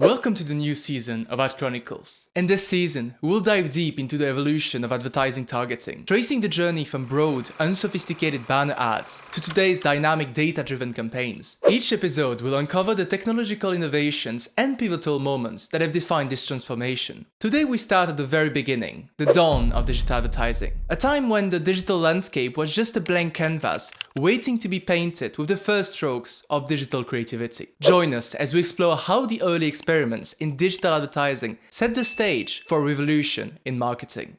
Welcome to the new season of Ad Chronicles. In this season, we'll dive deep into the evolution of advertising targeting, tracing the journey from broad, unsophisticated banner ads to today's dynamic data-driven campaigns. Each episode will uncover the technological innovations and pivotal moments that have defined this transformation. Today we start at the very beginning, the dawn of digital advertising, a time when the digital landscape was just a blank canvas waiting to be painted with the first strokes of digital creativity. Join us as we explore how the early experiments in digital advertising set the stage for a revolution in marketing.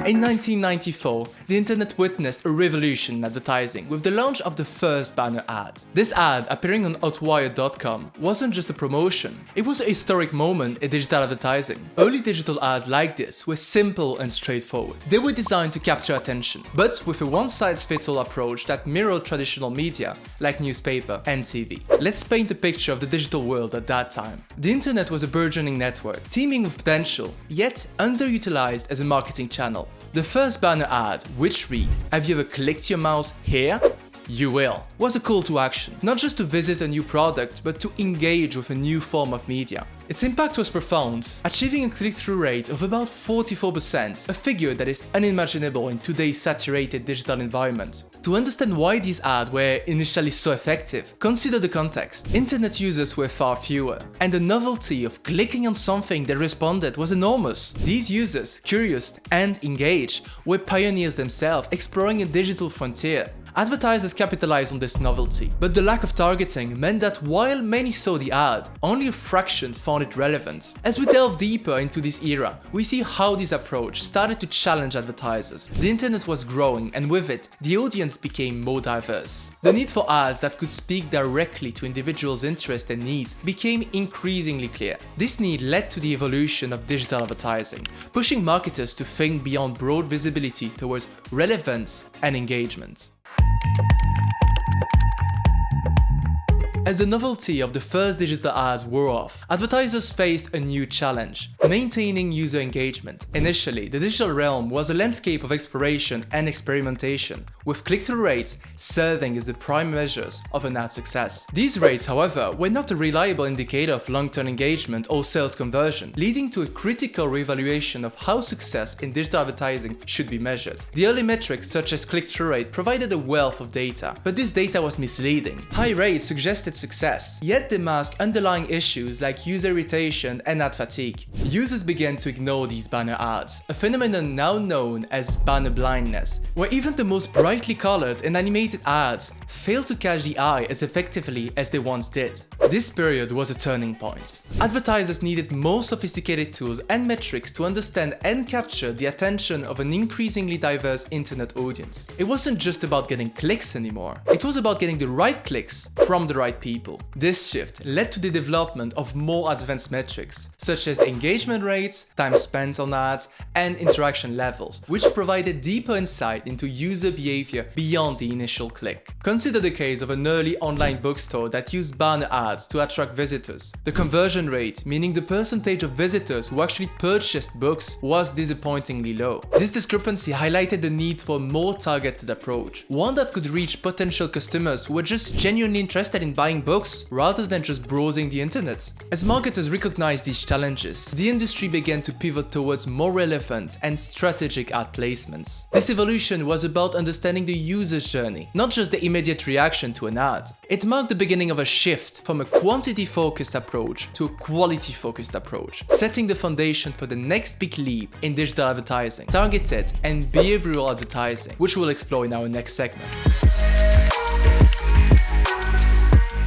In 1994, the internet witnessed a revolution in advertising with the launch of the first banner ad. This ad, appearing on Hotwire.com, wasn't just a promotion, it was a historic moment in digital advertising. Early digital ads like this were simple and straightforward. They were designed to capture attention, but with a one-size-fits-all approach that mirrored traditional media, like newspaper and TV. Let's paint a picture of the digital world at that time. The internet was a burgeoning network, teeming with potential, yet underutilized as a marketing channel. The first banner ad, which read, "Have you ever clicked your mouse here? You will," was a call to action, not just to visit a new product, but to engage with a new form of media. Its impact was profound, achieving a click-through rate of about 44%, a figure that is unimaginable in today's saturated digital environment. To understand why these ads were initially so effective, consider the context. Internet users were far fewer, and the novelty of clicking on something that responded was enormous. These users, curious and engaged, were pioneers themselves, exploring a digital frontier. Advertisers capitalized on this novelty, but the lack of targeting meant that while many saw the ad, only a fraction found it relevant. As we delve deeper into this era, we see how this approach started to challenge advertisers. The internet was growing, and with it, the audience became more diverse. The need for ads that could speak directly to individuals' interests and needs became increasingly clear. This need led to the evolution of digital advertising, pushing marketers to think beyond broad visibility towards relevance and engagement. As the novelty of the first digital ads wore off, advertisers faced a new challenge: maintaining user engagement. Initially, the digital realm was a landscape of exploration and experimentation, with click-through rates serving as the prime measures of an ad success. These rates, however, were not a reliable indicator of long-term engagement or sales conversion, leading to a critical reevaluation of how success in digital advertising should be measured. The early metrics, such as click-through rate, provided a wealth of data, but this data was misleading. High rates suggested success, yet they mask underlying issues like user irritation and ad fatigue. Users began to ignore these banner ads, a phenomenon now known as banner blindness, where even the most brightly colored and animated ads failed to catch the eye as effectively as they once did. This period was a turning point. Advertisers needed more sophisticated tools and metrics to understand and capture the attention of an increasingly diverse internet audience. It wasn't just about getting clicks anymore, it was about getting the right clicks from the right people. This shift led to the development of more advanced metrics, such as engagement rates, time spent on ads, and interaction levels, which provided deeper insight into user behavior beyond the initial click. Consider the case of an early online bookstore that used banner ads to attract visitors. The conversion rate, meaning the percentage of visitors who actually purchased books, was disappointingly low. This discrepancy highlighted the need for a more targeted approach, one that could reach potential customers who were just genuinely interested in buying books rather than just browsing the internet. As marketers recognized these challenges, the industry began to pivot towards more relevant and strategic ad placements. This evolution was about understanding the user's journey, not just the immediate reaction to an ad. It marked the beginning of a shift from a quantity-focused approach to a quality-focused approach, setting the foundation for the next big leap in digital advertising, targeted and behavioral advertising, which we'll explore in our next segment.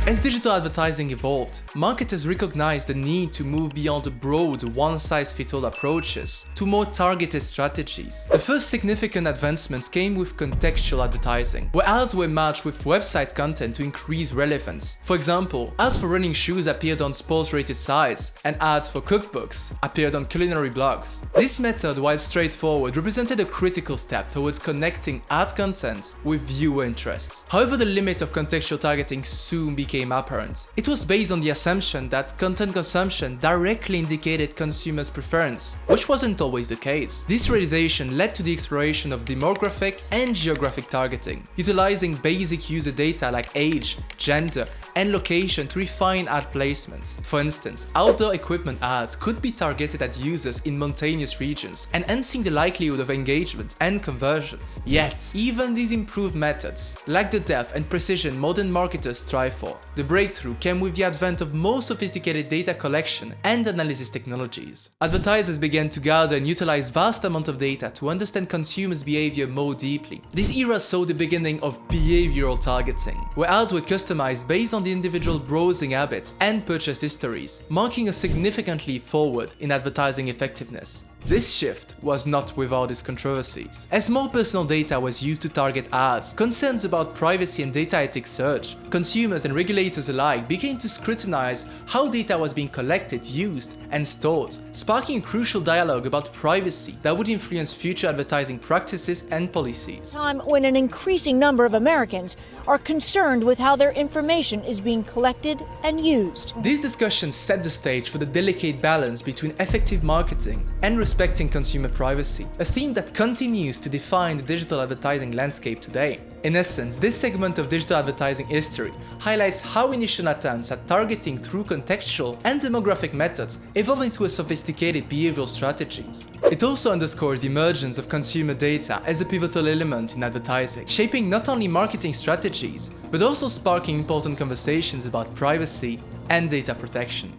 As digital advertising evolved, marketers recognized the need to move beyond the broad, one-size-fits-all approaches to more targeted strategies. The first significant advancements came with contextual advertising, where ads were matched with website content to increase relevance. For example, ads for running shoes appeared on sports-rated sites, and ads for cookbooks appeared on culinary blogs. This method, while straightforward, represented a critical step towards connecting ad content with viewer interests. However, the limit of contextual targeting soon became became apparent. It was based on the assumption that content consumption directly indicated consumers' preference, which wasn't always the case. This realization led to the exploration of demographic and geographic targeting, utilizing basic user data like age, gender, and location to refine ad placements. For instance, outdoor equipment ads could be targeted at users in mountainous regions, enhancing the likelihood of engagement and conversions. Yet, even these improved methods lack the depth and precision modern marketers strive for. The breakthrough came with the advent of more sophisticated data collection and analysis technologies. Advertisers began to gather and utilize vast amounts of data to understand consumers' behavior more deeply. This era saw the beginning of behavioral targeting, where ads were customized based on the individual browsing habits and purchase histories, marking a significant leap forward in advertising effectiveness. This shift was not without its controversies. As more personal data was used to target ads, concerns about privacy and data ethics surged. Consumers and regulators alike began to scrutinize how data was being collected, used, and stored, sparking a crucial dialogue about privacy that would influence future advertising practices and policies. Time when an increasing number of Americans are concerned with how their information is being collected and used. These discussions set the stage for the delicate balance between effective marketing and respecting consumer privacy, a theme that continues to define the digital advertising landscape today. In essence, this segment of digital advertising history highlights how initial attempts at targeting through contextual and demographic methods evolved into a sophisticated behavioral strategies. It also underscores the emergence of consumer data as a pivotal element in advertising, shaping not only marketing strategies, but also sparking important conversations about privacy and data protection.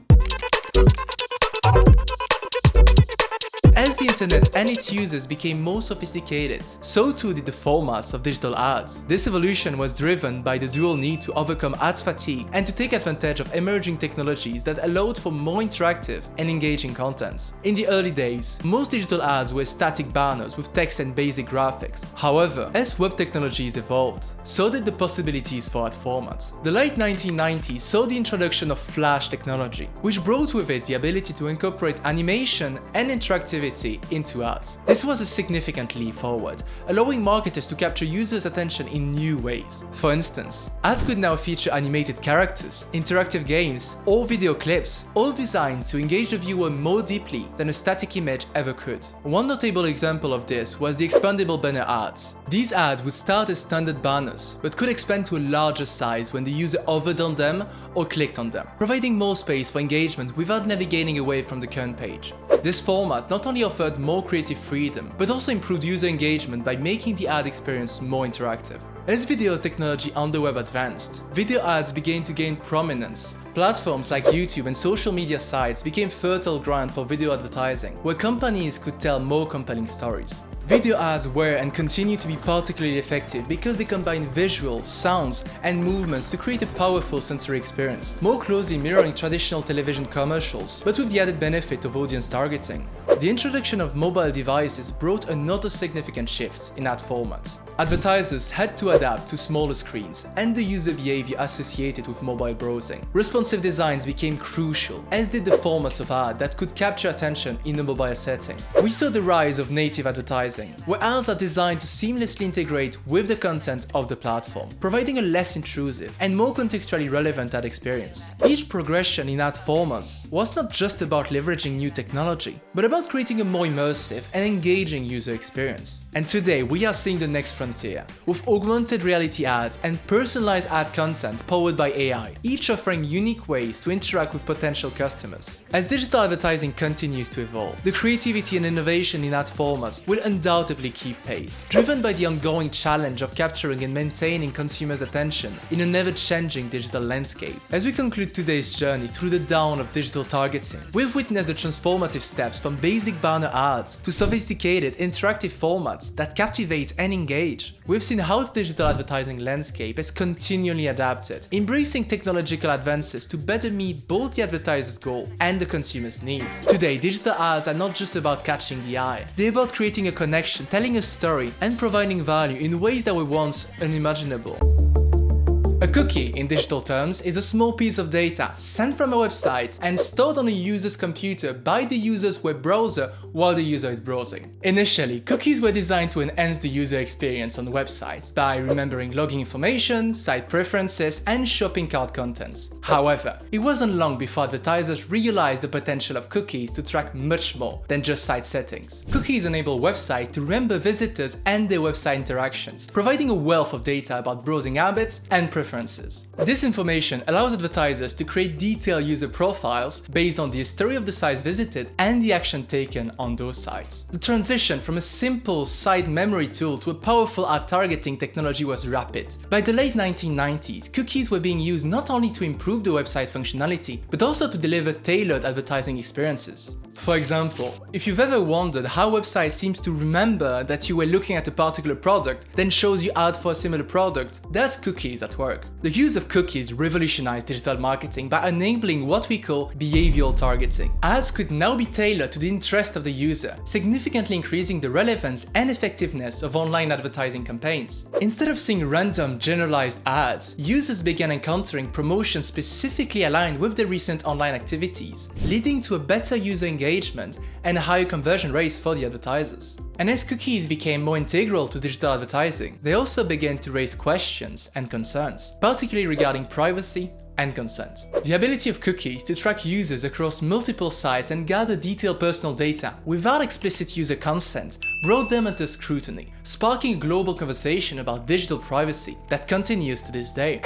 As the internet and its users became more sophisticated, so too did the formats of digital ads. This evolution was driven by the dual need to overcome ad fatigue and to take advantage of emerging technologies that allowed for more interactive and engaging content. In the early days, most digital ads were static banners with text and basic graphics. However, as web technologies evolved, so did the possibilities for ad formats. The late 1990s saw the introduction of Flash technology, which brought with it the ability to incorporate animation and interactivity into ads. This was a significant leap forward, allowing marketers to capture users' attention in new ways. For instance, ads could now feature animated characters, interactive games, or video clips, all designed to engage the viewer more deeply than a static image ever could. One notable example of this was the expandable banner ads. These ads would start as standard banners, but could expand to a larger size when the user hovered on them or clicked on them, providing more space for engagement without navigating away from the current page. This format not only offered more creative freedom, but also improved user engagement by making the ad experience more interactive. As video technology on the web advanced, video ads began to gain prominence. Platforms like YouTube and social media sites became fertile ground for video advertising, where companies could tell more compelling stories. Video ads were and continue to be particularly effective because they combine visuals, sounds, and movements to create a powerful sensory experience, more closely mirroring traditional television commercials, but with the added benefit of audience targeting. The introduction of mobile devices brought another significant shift in ad formats. Advertisers had to adapt to smaller screens and the user behavior associated with mobile browsing. Responsive designs became crucial, as did the formats of ad that could capture attention in a mobile setting. We saw the rise of native advertising, where ads are designed to seamlessly integrate with the content of the platform, providing a less intrusive and more contextually relevant ad experience. Each progression in ad formats was not just about leveraging new technology, but about creating a more immersive and engaging user experience. And today we are seeing the next frontier, with augmented reality ads and personalized ad content powered by AI, each offering unique ways to interact with potential customers. As digital advertising continues to evolve, the creativity and innovation in ad formats will undoubtedly keep pace, driven by the ongoing challenge of capturing and maintaining consumers' attention in a never-changing digital landscape. As we conclude today's journey through the dawn of digital targeting, we've witnessed the transformative steps from basic banner ads to sophisticated interactive formats that captivate and engage. We've seen how the digital advertising landscape has continually adapted, embracing technological advances to better meet both the advertiser's goal and the consumer's need. Today, digital ads are not just about catching the eye, they're about creating a connection, telling a story, and providing value in ways that were once unimaginable. A cookie, in digital terms, is a small piece of data sent from a website and stored on a user's computer by the user's web browser while the user is browsing. Initially, cookies were designed to enhance the user experience on websites by remembering login information, site preferences, and shopping cart contents. However, it wasn't long before advertisers realized the potential of cookies to track much more than just site settings. Cookies enable websites to remember visitors and their website interactions, providing a wealth of data about browsing habits and preferences. This information allows advertisers to create detailed user profiles based on the history of the sites visited and the action taken on those sites. The transition from a simple site memory tool to a powerful ad targeting technology was rapid. By the late 1990s, cookies were being used not only to improve the website functionality, but also to deliver tailored advertising experiences. For example, if you've ever wondered how a website seems to remember that you were looking at a particular product, then shows you ads for a similar product, that's cookies at work. The use of cookies revolutionized digital marketing by enabling what we call behavioral targeting. Ads could now be tailored to the interest of the user, significantly increasing the relevance and effectiveness of online advertising campaigns. Instead of seeing random, generalized ads, users began encountering promotions specifically aligned with their recent online activities, leading to a better user engagement and higher conversion rates for the advertisers. And as cookies became more integral to digital advertising, they also began to raise questions and concerns, particularly regarding privacy and consent. The ability of cookies to track users across multiple sites and gather detailed personal data without explicit user consent brought them under scrutiny, sparking a global conversation about digital privacy that continues to this day.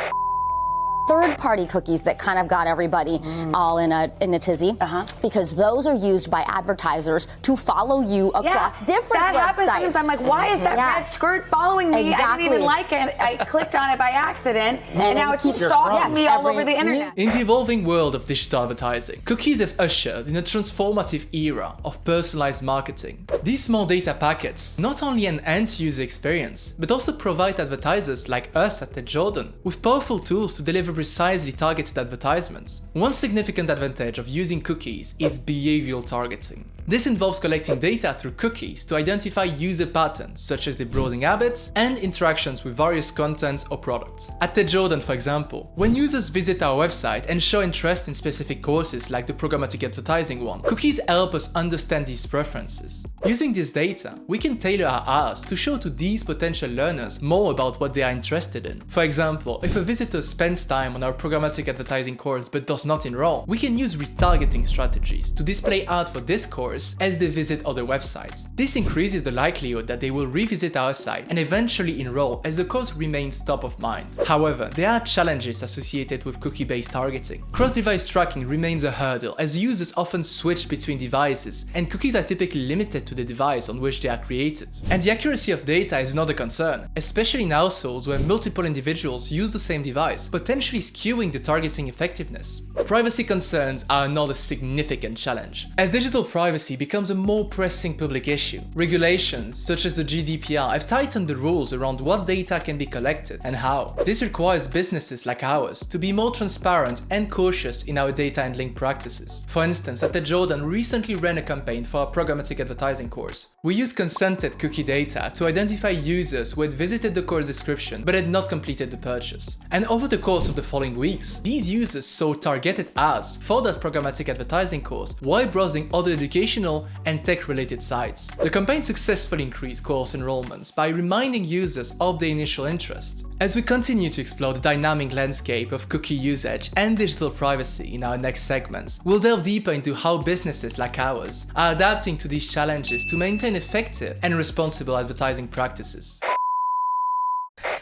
Third-party cookies that kind of got everybody all in a tizzy, because those are used by advertisers to follow you across different that websites. happens sometimes. I'm like, why is that red skirt following me? I didn't even like it. I clicked on it by accident, and now it's stalking me all over the internet. In the evolving world of digital advertising, cookies have ushered in a transformative era of personalized marketing. These small data packets not only enhance user experience, but also provide advertisers like us at Jordan with powerful tools to deliver precisely targeted advertisements. One significant advantage of using cookies is behavioral targeting. This involves collecting data through cookies to identify user patterns, such as their browsing habits and interactions with various contents or products. At Jordan, for example, when users visit our website and show interest in specific courses like the programmatic advertising one, cookies help us understand these preferences. Using this data, we can tailor our ads to show to these potential learners more about what they are interested in. For example, if a visitor spends time on our programmatic advertising course but does not enroll, we can use retargeting strategies to display ads for this course as they visit other websites. This increases the likelihood that they will revisit our site and eventually enroll as the course remains top of mind. However, there are challenges associated with cookie-based targeting. Cross-device tracking remains a hurdle as users often switch between devices and cookies are typically limited to the device on which they are created. And the accuracy of data is another concern, especially in households where multiple individuals use the same device, potentially skewing the targeting effectiveness. Privacy concerns are another significant challenge. As digital privacy becomes a more pressing public issue, regulations such as the GDPR have tightened the rules around what data can be collected and how. This requires businesses like ours to be more transparent and cautious in our data handling practices. For instance, at Jordan recently ran a campaign for our programmatic advertising course. We used consented cookie data to identify users who had visited the course description but had not completed the purchase. And over the course of the following weeks, these users saw targeted ads for that programmatic advertising course while browsing other educational and tech-related sites. The campaign successfully increased course enrollments by reminding users of their initial interest. As we continue to explore the dynamic landscape of cookie usage and digital privacy in our next segments, we'll delve deeper into how businesses like ours are adapting to these challenges to maintain effective and responsible advertising practices.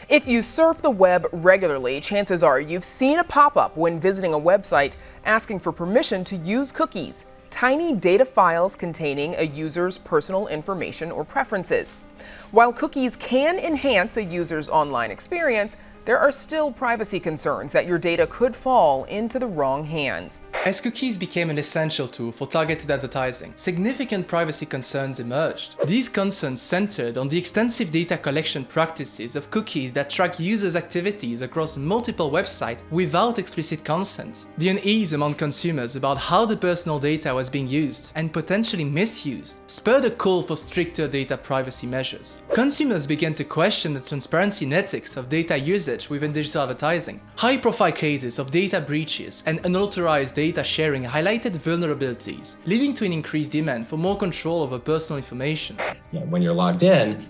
If you surf the web regularly, chances are you've seen a pop-up when visiting a website asking for permission to use cookies, tiny data files containing a user's personal information or preferences. While cookies can enhance a user's online experience, there are still privacy concerns that your data could fall into the wrong hands. As cookies became an essential tool for targeted advertising, significant privacy concerns emerged. These concerns centered on the extensive data collection practices of cookies that track users' activities across multiple websites without explicit consent. The unease among consumers about how the personal data was being used and potentially misused spurred a call for stricter data privacy measures. Consumers began to question the transparency and ethics of data usage within digital advertising. High-profile cases of data breaches and unauthorized data sharing highlighted vulnerabilities, leading to an increased demand for more control over personal information. When you're logged in,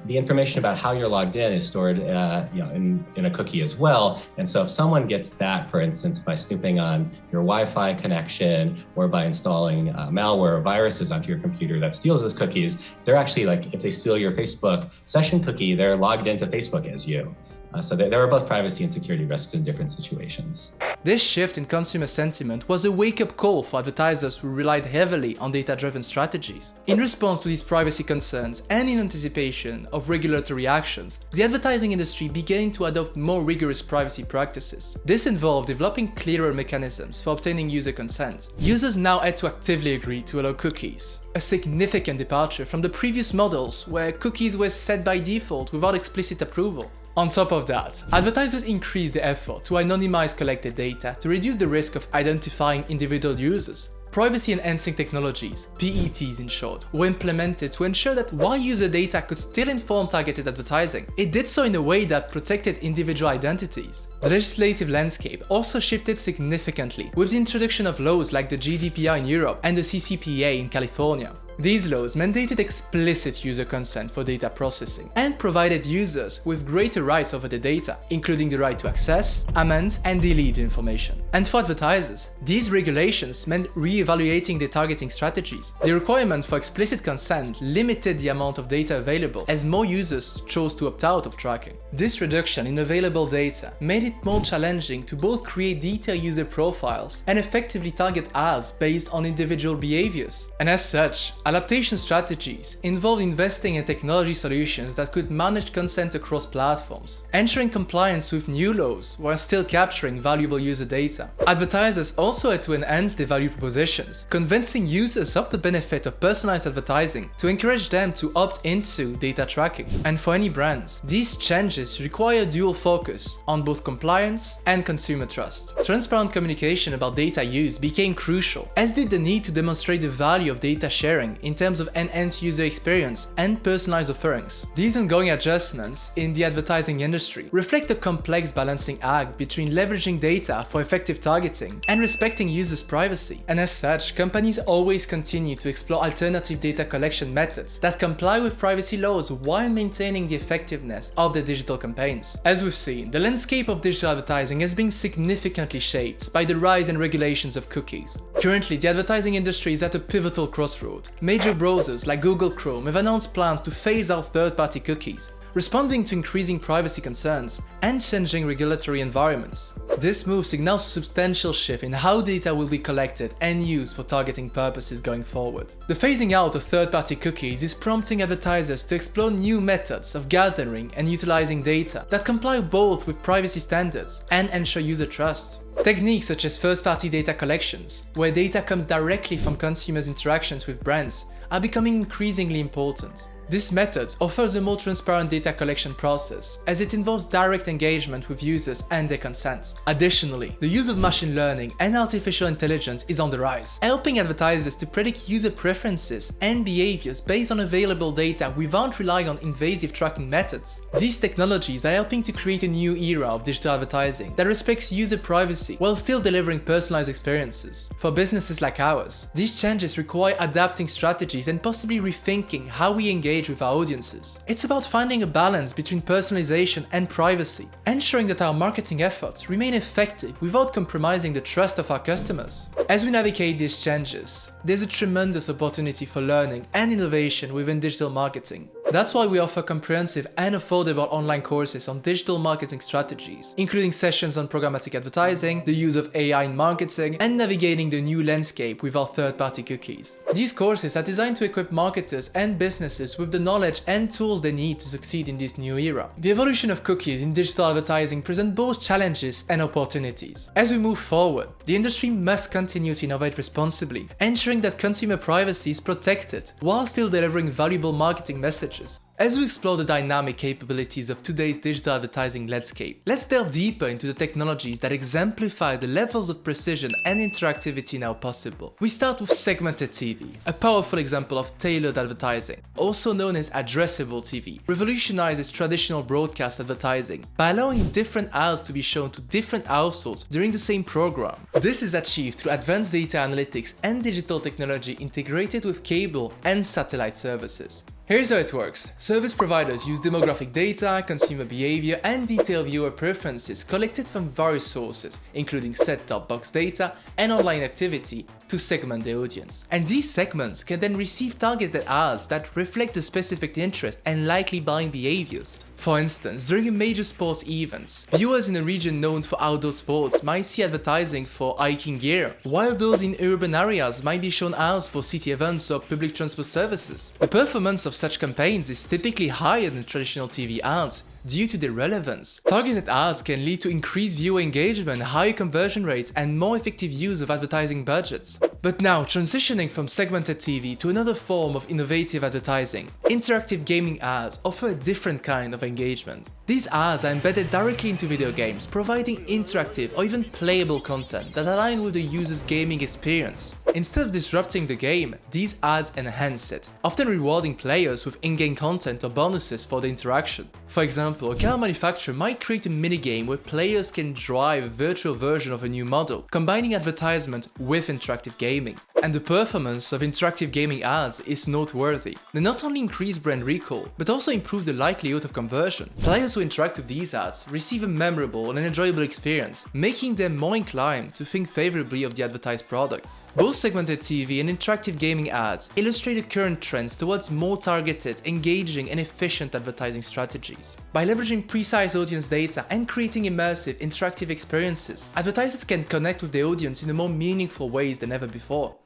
the information about how you're logged in is stored in a cookie as well. And so if someone gets that, for instance, by snooping on your Wi-Fi connection or by installing malware or viruses onto your computer that steals those cookies, they're actually if they steal your Facebook session cookie, they're logged into Facebook as you. So there are both privacy and security risks in different situations. This shift in consumer sentiment was a wake-up call for advertisers who relied heavily on data-driven strategies. In response to these privacy concerns and in anticipation of regulatory actions, the advertising industry began to adopt more rigorous privacy practices. This involved developing clearer mechanisms for obtaining user consent. Users now had to actively agree to allow cookies, a significant departure from the previous models where cookies were set by default without explicit approval. On top of that, advertisers increased the effort to anonymize collected data to reduce the risk of identifying individual users. Privacy-enhancing technologies, PETs in short, were implemented to ensure that while user data could still inform targeted advertising, it did so in a way that protected individual identities. The legislative landscape also shifted significantly with the introduction of laws like the GDPR in Europe and the CCPA in California. These laws mandated explicit user consent for data processing and provided users with greater rights over the data, including the right to access, amend, and delete information. And for advertisers, these regulations meant re-evaluating their targeting strategies. The requirement for explicit consent limited the amount of data available as more users chose to opt out of tracking. This reduction in available data made it more challenging to both create detailed user profiles and effectively target ads based on individual behaviors. And as such, adaptation strategies involved investing in technology solutions that could manage consent across platforms, ensuring compliance with new laws while still capturing valuable user data. Advertisers also had to enhance their value propositions, convincing users of the benefit of personalized advertising to encourage them to opt into data tracking. And for any brands, these changes require dual focus on both compliance and consumer trust. Transparent communication about data use became crucial, as did the need to demonstrate the value of data sharing in terms of enhanced user experience and personalized offerings. These ongoing adjustments in the advertising industry reflect a complex balancing act between leveraging data for effective targeting and respecting users' privacy. And as such, companies always continue to explore alternative data collection methods that comply with privacy laws while maintaining the effectiveness of their digital campaigns. As we've seen, the landscape of digital advertising has been significantly shaped by the rise and regulations of cookies. Currently, the advertising industry is at a pivotal crossroad. Major browsers like Google Chrome have announced plans to phase out third-party cookies, responding to increasing privacy concerns and changing regulatory environments. This move signals a substantial shift in how data will be collected and used for targeting purposes going forward. The phasing out of third-party cookies is prompting advertisers to explore new methods of gathering and utilizing data that comply both with privacy standards and ensure user trust. Techniques such as first-party data collections, where data comes directly from consumers' interactions with brands, are becoming increasingly important. This method offers a more transparent data collection process, as it involves direct engagement with users and their consent. Additionally, the use of machine learning and artificial intelligence is on the rise, helping advertisers to predict user preferences and behaviors based on available data without relying on invasive tracking methods. These technologies are helping to create a new era of digital advertising that respects user privacy while still delivering personalized experiences. For businesses like ours, these changes require adapting strategies and possibly rethinking how we engage with our audiences. It's about finding a balance between personalization and privacy, ensuring that our marketing efforts remain effective without compromising the trust of our customers. As we navigate these changes, there's a tremendous opportunity for learning and innovation within digital marketing. That's why we offer comprehensive and affordable online courses on digital marketing strategies, including sessions on programmatic advertising, the use of AI in marketing, and navigating the new landscape with our third-party cookies. These courses are designed to equip marketers and businesses with the knowledge and tools they need to succeed in this new era. The evolution of cookies in digital advertising presents both challenges and opportunities. As we move forward, the industry must continue to innovate responsibly, ensuring that consumer privacy is protected while still delivering valuable marketing messages. As we explore the dynamic capabilities of today's digital advertising landscape, let's delve deeper into the technologies that exemplify the levels of precision and interactivity now possible. We start with segmented TV, a powerful example of tailored advertising, also known as addressable TV, revolutionizes traditional broadcast advertising by allowing different ads to be shown to different households during the same program. This is achieved through advanced data analytics and digital technology integrated with cable and satellite services. Here's how it works. Service providers use demographic data, consumer behavior, and detailed viewer preferences collected from various sources, including set-top box data and online activity, to segment the audience. And these segments can then receive targeted ads that reflect the specific interest and likely buying behaviors. For instance, during a major sports events, viewers in a region known for outdoor sports might see advertising for hiking gear, while those in urban areas might be shown ads for city events or public transport services. The performance of such campaigns is typically higher than traditional TV ads, due to their relevance. Targeted ads can lead to increased viewer engagement, higher conversion rates, and more effective use of advertising budgets. But now, transitioning from segmented TV to another form of innovative advertising, interactive gaming ads offer a different kind of engagement. These ads are embedded directly into video games, providing interactive or even playable content that align with the user's gaming experience. Instead of disrupting the game, these ads enhance it, often rewarding players with in-game content or bonuses for the interaction. For example, a car manufacturer might create a minigame where players can drive a virtual version of a new model, combining advertisement with interactive gaming. And the performance of interactive gaming ads is noteworthy. They not only increase brand recall, but also improve the likelihood of conversion. Players who interact with these ads receive a memorable and enjoyable experience, making them more inclined to think favorably of the advertised product. Both segmented TV and interactive gaming ads illustrate the current trends towards more targeted, engaging, and efficient advertising strategies. By leveraging precise audience data and creating immersive, interactive experiences, advertisers can connect with the audience in a more meaningful ways than ever before.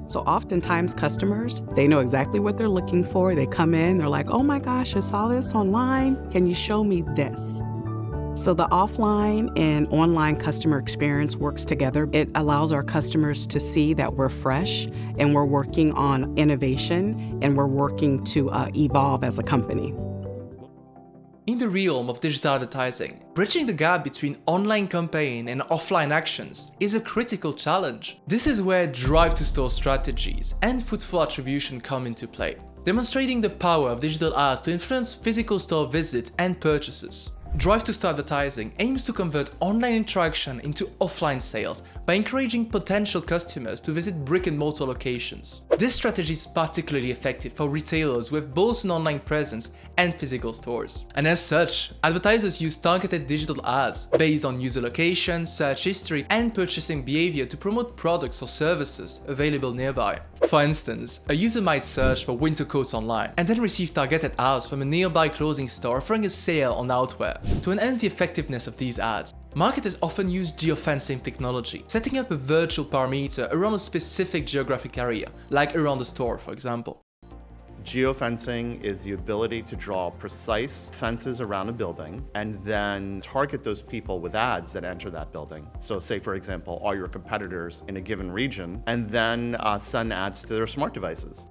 So oftentimes customers, they know exactly what they're looking for. They come in, they're like, oh my gosh, I saw this online. Can you show me this? So the offline and online customer experience works together. It allows our customers to see that we're fresh and we're working on innovation and we're working to evolve as a company. In the realm of digital advertising, bridging the gap between online campaign and offline actions is a critical challenge. This is where drive-to-store strategies and footfall attribution come into play, demonstrating the power of digital ads to influence physical store visits and purchases. Drive-to-store advertising aims to convert online interaction into offline sales by encouraging potential customers to visit brick-and-mortar locations. This strategy is particularly effective for retailers with both an online presence and physical stores. And as such, advertisers use targeted digital ads based on user location, search history, and purchasing behavior to promote products or services available nearby. For instance, a user might search for winter coats online and then receive targeted ads from a nearby clothing store offering a sale on outwear. To enhance the effectiveness of these ads, marketers often use geofencing technology, setting up a virtual parameter around a specific geographic area, like around a store, for example. Geofencing is the ability to draw precise fences around a building and then target those people with ads that enter that building. So say, for example, all your competitors in a given region, and then send ads to their smart devices.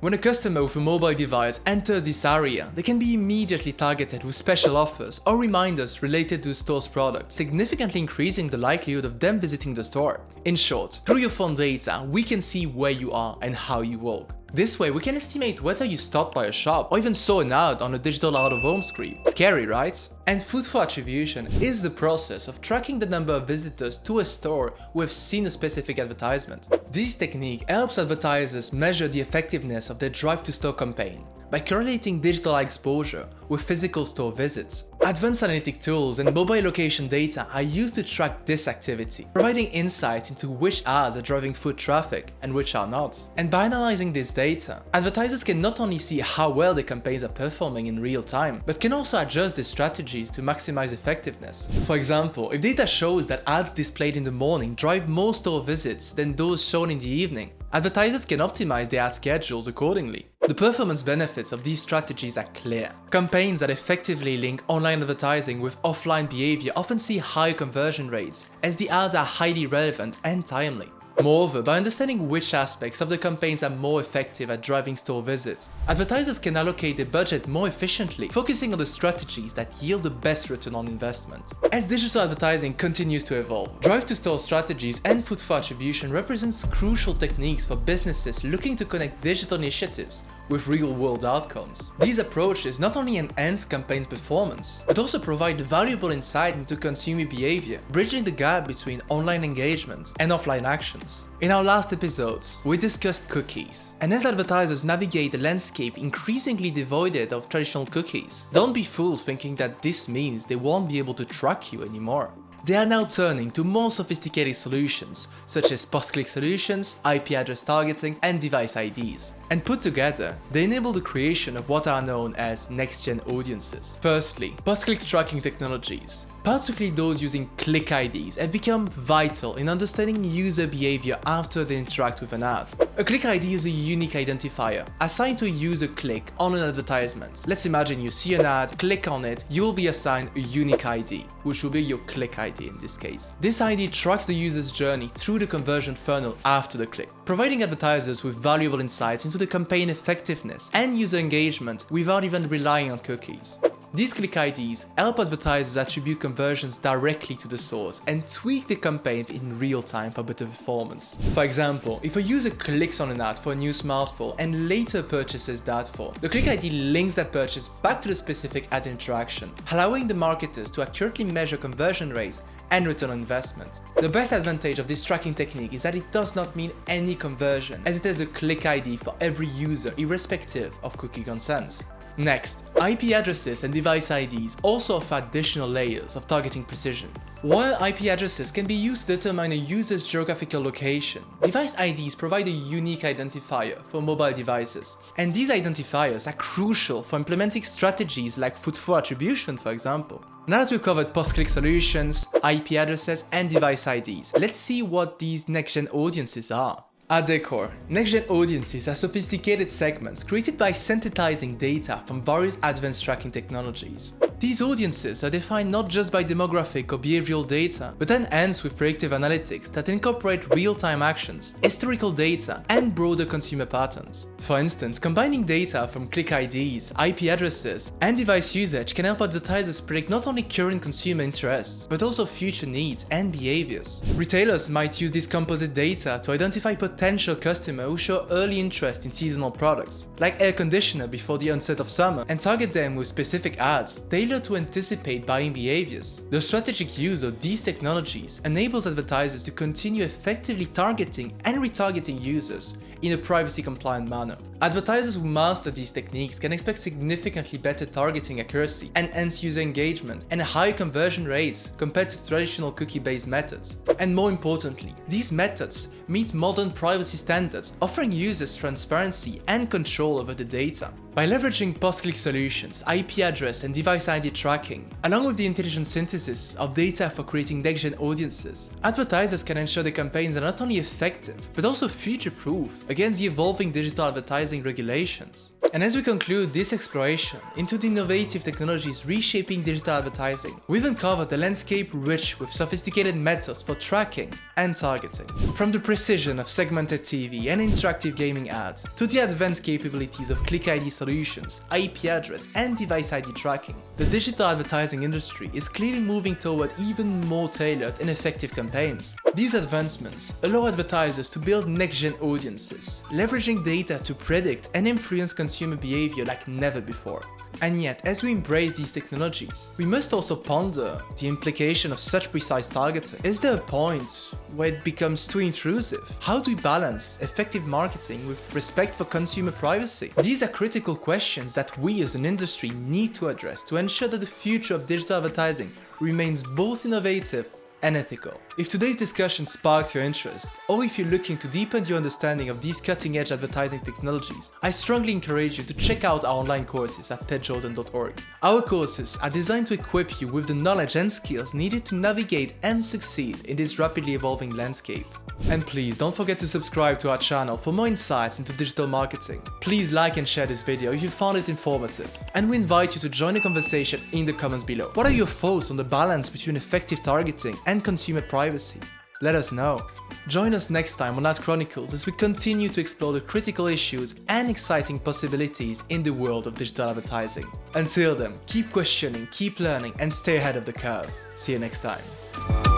When a customer with a mobile device enters this area, they can be immediately targeted with special offers or reminders related to the store's product, significantly increasing the likelihood of them visiting the store. In short, through your phone data, we can see where you are and how you walk. This way, we can estimate whether you stopped by a shop or even saw an ad on a digital out-of-home screen. Scary, right? And footfall attribution is the process of tracking the number of visitors to a store who have seen a specific advertisement. This technique helps advertisers measure the effectiveness of their drive-to-store campaign by correlating digital exposure with physical store visits. Advanced analytic tools and mobile location data are used to track this activity, providing insight into which ads are driving foot traffic and which are not. And by analyzing this data, advertisers can not only see how well their campaigns are performing in real time, but can also adjust their strategies to maximize effectiveness. For example, if data shows that ads displayed in the morning drive more store visits than those shown in the evening, advertisers can optimize their ad schedules accordingly. The performance benefits of these strategies are clear. Campaigns that effectively link online advertising with offline behavior often see higher conversion rates, as the ads are highly relevant and timely. Moreover, by understanding which aspects of the campaigns are more effective at driving store visits, advertisers can allocate their budget more efficiently, focusing on the strategies that yield the best return on investment. As digital advertising continues to evolve, drive-to-store strategies and footfall attribution represents crucial techniques for businesses looking to connect digital initiatives with real-world outcomes. These approaches not only enhance campaigns' performance, but also provide valuable insight into consumer behavior, bridging the gap between online engagement and offline actions. In our last episodes, we discussed cookies, and as advertisers navigate a landscape increasingly devoid of traditional cookies, don't be fooled thinking that this means they won't be able to track you anymore. They are now turning to more sophisticated solutions, such as post-click solutions, IP address targeting, and device IDs. And put together, they enable the creation of what are known as next-gen audiences. Firstly, post-click tracking technologies, particularly those using click IDs, have become vital in understanding user behavior after they interact with an ad. A click ID is a unique identifier assigned to a user click on an advertisement. Let's imagine you see an ad, click on it, you will be assigned a unique ID, which will be your click ID in this case. This ID tracks the user's journey through the conversion funnel after the click, providing advertisers with valuable insights into the campaign effectiveness and user engagement without even relying on cookies. These click IDs help advertisers attribute conversions directly to the source and tweak the campaigns in real time for better performance. For example, if a user clicks on an ad for a new smartphone and later purchases that phone, the click ID links that purchase back to the specific ad interaction, allowing the marketers to accurately measure conversion rates and return on investment. The best advantage of this tracking technique is that it does not mean any conversion, as it has a click ID for every user irrespective of cookie consent. Next, IP addresses and device IDs also offer additional layers of targeting precision. While IP addresses can be used to determine a user's geographical location, device IDs provide a unique identifier for mobile devices. And these identifiers are crucial for implementing strategies like footfall attribution, for example. Now that we've covered post-click solutions, IP addresses, and device IDs, let's see what these next-gen audiences are. At their core, next-gen audiences are sophisticated segments created by synthesizing data from various advanced tracking technologies. These audiences are defined not just by demographic or behavioral data, but enhanced with predictive analytics that incorporate real-time actions, historical data, and broader consumer patterns. For instance, combining data from click IDs, IP addresses, and device usage can help advertisers predict not only current consumer interests, but also future needs and behaviors. Retailers might use this composite data to identify potential customers who show early interest in seasonal products, like air conditioner before the onset of summer, and target them with specific ads tailored to anticipate buying behaviors. The strategic use of these technologies enables advertisers to continue effectively targeting and retargeting users in a privacy-compliant manner. Advertisers who master these techniques can expect significantly better targeting accuracy, enhanced user engagement, and higher conversion rates compared to traditional cookie-based methods. And more importantly, these methods meet modern privacy standards, offering users transparency and control over the data. By leveraging post-click solutions, IP address and device ID tracking, along with the intelligent synthesis of data for creating next-gen audiences, advertisers can ensure their campaigns are not only effective, but also future-proof against the evolving digital advertising regulations. And as we conclude this exploration into the innovative technologies reshaping digital advertising, we've uncovered a landscape rich with sophisticated methods for tracking and targeting. From the precision of segmented TV and interactive gaming ads, to the advanced capabilities of click ID solutions, IP address, and device ID tracking, the digital advertising industry is clearly moving toward even more tailored and effective campaigns. These advancements allow advertisers to build next-gen audiences, leveraging data to predict and influence consumer behavior like never before. And yet, as we embrace these technologies, we must also ponder the implication of such precise targeting. Is there a point where it becomes too intrusive? How do we balance effective marketing with respect for consumer privacy? These are critical questions that we as an industry need to address to ensure that the future of digital advertising remains both innovative and ethical. If today's discussion sparked your interest, or if you're looking to deepen your understanding of these cutting-edge advertising technologies, I strongly encourage you to check out our online courses at tedjordan.org. Our courses are designed to equip you with the knowledge and skills needed to navigate and succeed in this rapidly evolving landscape. And please don't forget to subscribe to our channel for more insights into digital marketing. Please like and share this video if you found it informative, and we invite you to join the conversation in the comments below. What are your thoughts on the balance between effective targeting and consumer privacy? Let us know. Join us next time on Ad Chronicles as we continue to explore the critical issues and exciting possibilities in the world of digital advertising. Until then, keep questioning, keep learning, and stay ahead of the curve. See you next time.